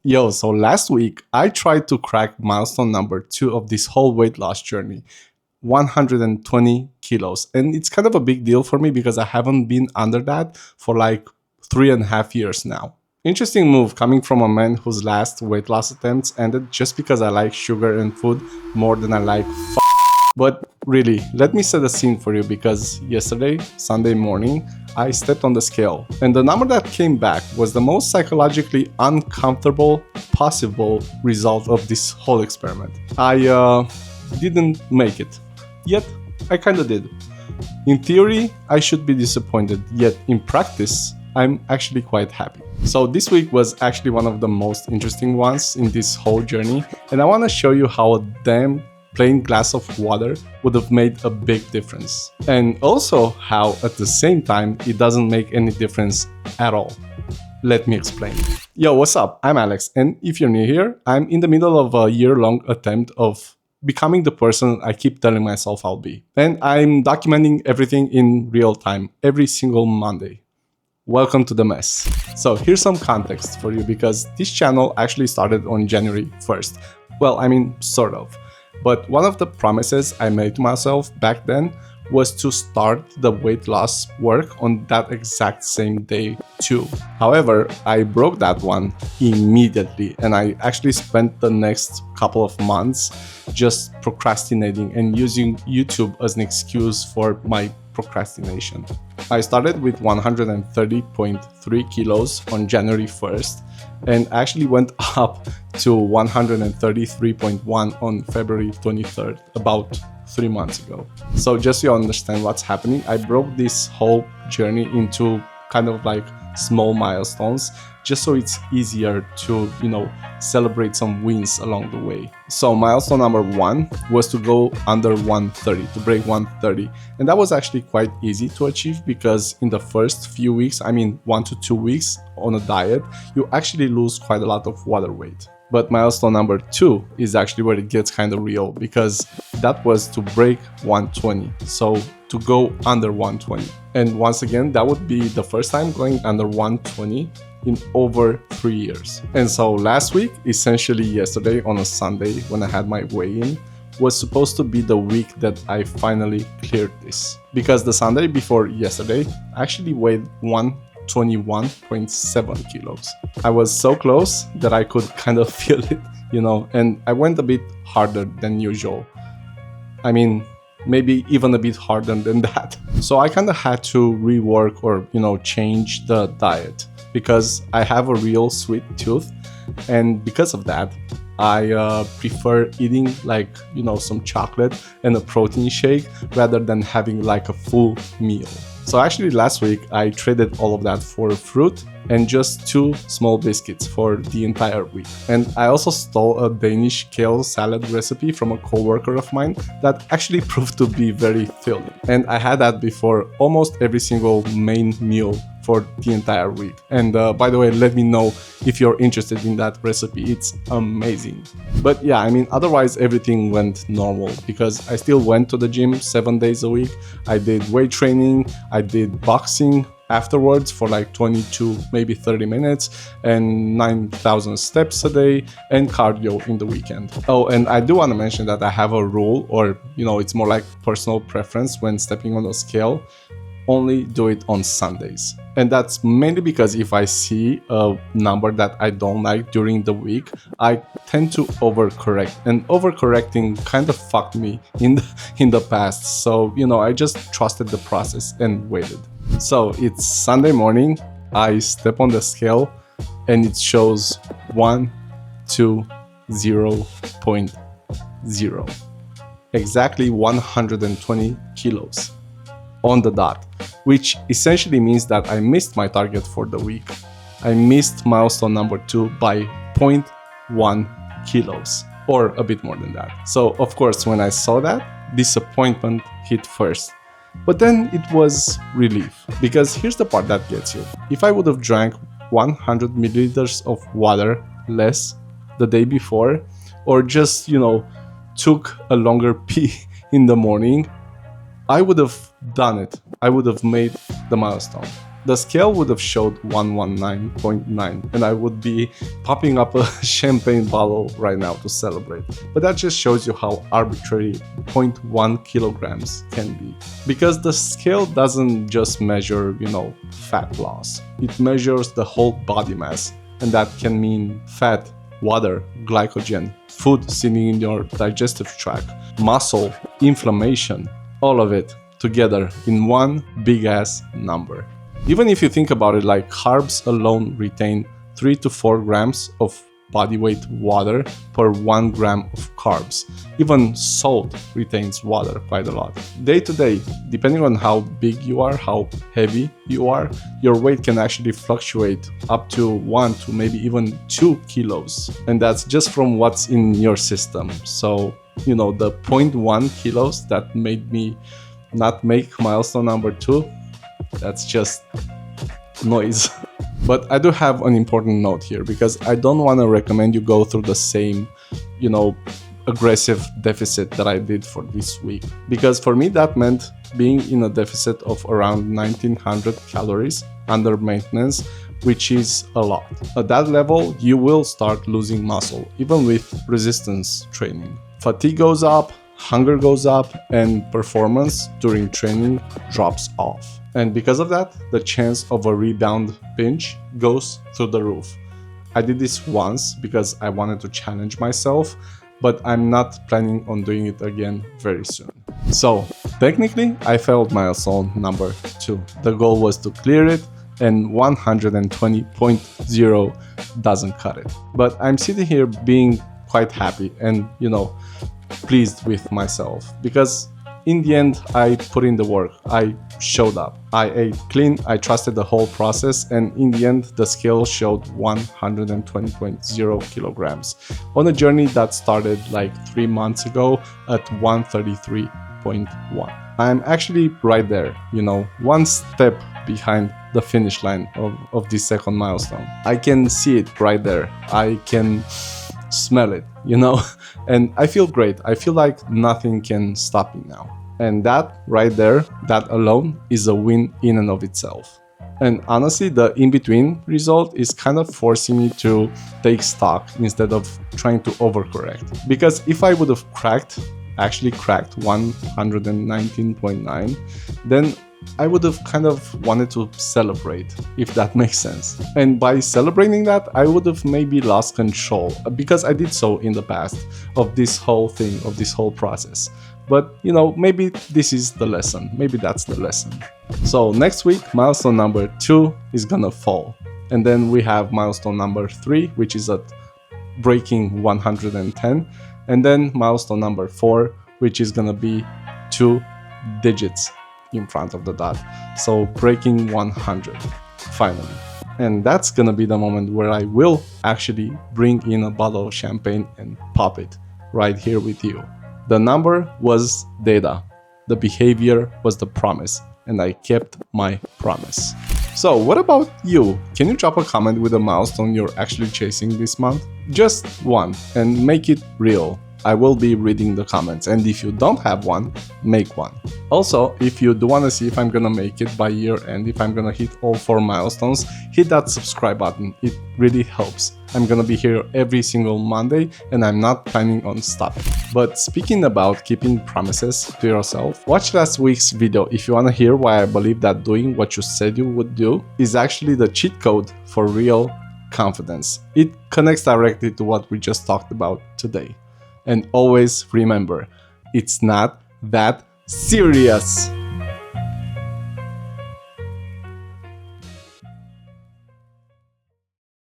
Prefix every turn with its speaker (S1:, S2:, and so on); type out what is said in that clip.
S1: Yo, so last week I tried to crack milestone number 2 of this whole weight loss journey, 120 kilos. And it's kind of a big deal for me because I haven't been under that for like 3.5 years now. Interesting move coming from a man whose last weight loss attempts ended just because I like sugar and food more than I like but really, let me set the scene for you because yesterday, Sunday morning, I stepped on the scale and the number that came back was the most psychologically uncomfortable possible result of this whole experiment. I didn't make it, yet I kinda did. In theory, I should be disappointed, yet in practice, I'm actually quite happy. So this week was actually one of the most interesting ones in this whole journey, and I want to show you how a damn plain glass of water would have made a big difference. And also how at the same time it doesn't make any difference at all. Let me explain. Yo, what's up? I'm Alex, and if you're new here, I'm in the middle of a year-long attempt of becoming the person I keep telling myself I'll be. And I'm documenting everything in real time every single Monday. Welcome to the mess. So here's some context for you because this channel actually started on January 1st. Well, I mean, sort of. But one of the promises I made to myself back then was to start the weight loss work on that exact same day too. However, I broke that one immediately and I actually spent the next couple of months just procrastinating and using YouTube as an excuse for my procrastination. I started with 130.3 kilos on January 1st and actually went up to 133.1 on February 23rd, about 3 months ago. So just so you understand what's happening, I broke this whole journey into kind of like small milestones just so it's easier to, celebrate some wins along the way. So milestone number 1 was to go under 130, to break 130. And that was actually quite easy to achieve because in the first few weeks, 1 to 2 weeks on a diet, you actually lose quite a lot of water weight. But milestone number 2 is actually where it gets kind of real because that was to break 120. So to go under 120. And once again, that would be the first time going under 120 in over 3 years. And so last week, essentially yesterday on a Sunday when I had my weigh-in, was supposed to be the week that I finally cleared this. Because the Sunday before yesterday, I actually weighed 121.7 kilos. I was so close that I could kind of feel it, and I went a bit harder than usual. Maybe even a bit harder than that. So I kind of had to rework or, change the diet because I have a real sweet tooth. And because of that, I prefer eating some chocolate and a protein shake rather than having like a full meal. So actually last week I traded all of that for fruit and just 2 small biscuits for the entire week. And I also stole a Danish kale salad recipe from a coworker of mine that actually proved to be very filling. And I had that before almost every single main meal for the entire week. And by the way, let me know if you're interested in that recipe. It's amazing. But yeah, otherwise everything went normal because I still went to the gym 7 days a week. I did weight training, I did boxing afterwards for like 22, maybe 30 minutes and 9,000 steps a day and cardio in the weekend. Oh, and I do want to mention that I have a rule or, it's more like personal preference when stepping on a scale. Only do it on Sundays. And that's mainly because if I see a number that I don't like during the week, I tend to overcorrect. And overcorrecting kind of fucked me in the past. So, I just trusted the process and waited. So it's Sunday morning, I step on the scale and it shows 120.0. Exactly 120 kilos on the dot, which essentially means that I missed my target for the week. I missed milestone number 2 by 0.1 kilos or a bit more than that. So of course, when I saw that, disappointment hit first. But then it was relief because here's the part that gets you. If I would have drank 100 milliliters of water less the day before or just, took a longer pee in the morning, I would have done it. I would have made the milestone. the scale would have showed 119.9 and I would be popping up a champagne bottle right now to celebrate. But that just shows you how arbitrary 0.1 kilograms can be. Because the scale doesn't just measure, fat loss. It measures the whole body mass, and that can mean fat, water, glycogen, food sitting in your digestive tract, muscle, inflammation, all of it together in one big ass number. Even if you think about it, like carbs alone retain 3 to 4 grams of body weight water per 1 gram of carbs. Even salt retains water quite a lot. Day to day, depending on how big you are, how heavy you are, your weight can actually fluctuate up to 1 to maybe even 2 kilos. And that's just from what's in your system. So, the 0.1 kilos that made me not make milestone number 2, that's just noise. But I do have an important note here, because I don't want to recommend you go through the same, aggressive deficit that I did for this week. Because for me, that meant being in a deficit of around 1900 calories under maintenance, which is a lot. At that level, you will start losing muscle, even with resistance training. Fatigue goes up, hunger goes up, and performance during training drops off. And because of that, the chance of a rebound binge goes through the roof. I did this once because I wanted to challenge myself, but I'm not planning on doing it again very soon. So technically, I failed milestone number 2. The goal was to clear it, and 120.0 doesn't cut it. But I'm sitting here being quite happy and, pleased with myself, because in the end, I put in the work. I showed up. I ate clean. I trusted the whole process. And in the end, the scale showed 120.0 kilograms on a journey that started like 3 months ago at 133.1. I'm actually right there, one step behind the finish line of this second milestone. I can see it right there. I can smell it, and I feel great. I feel like nothing can stop me now. And that right there, that alone is a win in and of itself. And honestly, the in-between result is kind of forcing me to take stock instead of trying to overcorrect. Because if I would have actually cracked 119.9, then I would have kind of wanted to celebrate, if that makes sense. And by celebrating that, I would have maybe lost control, because I did so in the past of this whole thing, of this whole process. But, maybe this is the lesson. Maybe that's the lesson. So next week, milestone number 2 is gonna fall. And then we have milestone number 3, which is at breaking 110. And then milestone number 4, which is gonna be 2 digits in front of the dot. So breaking 100, finally. And that's gonna be the moment where I will actually bring in a bottle of champagne and pop it right here with you. The number was data. The behavior was the promise. And I kept my promise. So what about you? Can you drop a comment with a milestone you're actually chasing this month? Just one, and make it real. I will be reading the comments, and if you don't have one, make one. Also, if you do want to see if I'm gonna make it by year end, if I'm gonna hit all 4 milestones, hit that subscribe button. It really helps. I'm gonna be here every single Monday, and I'm not planning on stopping. But speaking about keeping promises to yourself, watch last week's video if you wanna hear why I believe that doing what you said you would do is actually the cheat code for real confidence. It connects directly to what we just talked about today. And always remember, it's not that serious.